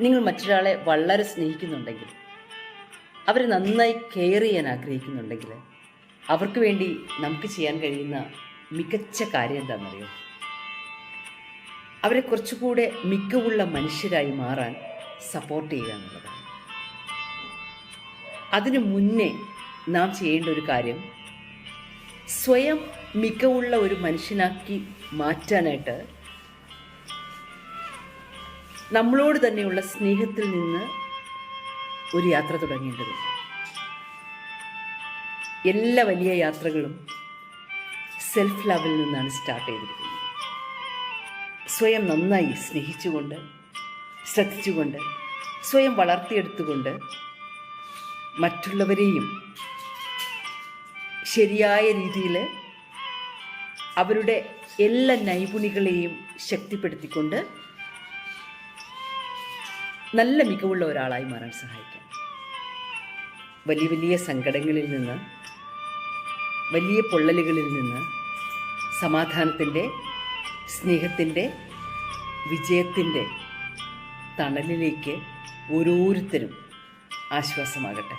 നിങ്ങൾ മറ്റൊരാളെ വളരെ സ്നേഹിക്കുന്നുണ്ടെങ്കിൽ, അവരെ നന്നായി കെയർ ചെയ്യാൻ ആഗ്രഹിക്കുന്നുണ്ടെങ്കിൽ, അവർക്ക് വേണ്ടി നമുക്ക് ചെയ്യാൻ കഴിയുന്ന മികച്ച കാര്യം എന്താണെന്നറിയോ? അവരെ കുറച്ചുകൂടെ മികവുള്ള മനുഷ്യരായി മാറാൻ സപ്പോർട്ട് ചെയ്യുക എന്നുള്ളതാണ്. അതിനു മുന്നേ നാം ചെയ്യേണ്ട ഒരു കാര്യം, സ്വയം മികവുള്ള ഒരു മനുഷ്യനാക്കി മാറ്റാനായിട്ട് നമ്മളോട് തന്നെയുള്ള സ്നേഹത്തിൽ നിന്ന് ഒരു യാത്ര തുടങ്ങേണ്ടതുണ്ട്. എല്ലാ വലിയ യാത്രകളും സെൽഫ് ലവിൽ നിന്നാണ് സ്റ്റാർട്ട് ചെയ്തിരിക്കുന്നത്. സ്വയം നന്നായി സ്നേഹിച്ചുകൊണ്ട്, ശ്രദ്ധിച്ചുകൊണ്ട്, സ്വയം വളർത്തിയെടുത്തുകൊണ്ട് മറ്റുള്ളവരെയും ശരിയായ രീതിയിൽ അവരുടെ എല്ലാ നൈപുണികളെയും ശക്തിപ്പെടുത്തിക്കൊണ്ട് നല്ല മികവുള്ള ഒരാളായി മാറാൻ സഹായിക്കാം. വലിയ വലിയ സങ്കടങ്ങളിൽ നിന്ന്, വലിയ പൊള്ളലുകളിൽ നിന്ന് സമാധാനത്തിൻ്റെ, സ്നേഹത്തിൻ്റെ, വിജയത്തിൻ്റെ തണലിലേക്ക് ഓരോരുത്തരും ആശ്വാസമാകട്ടെ.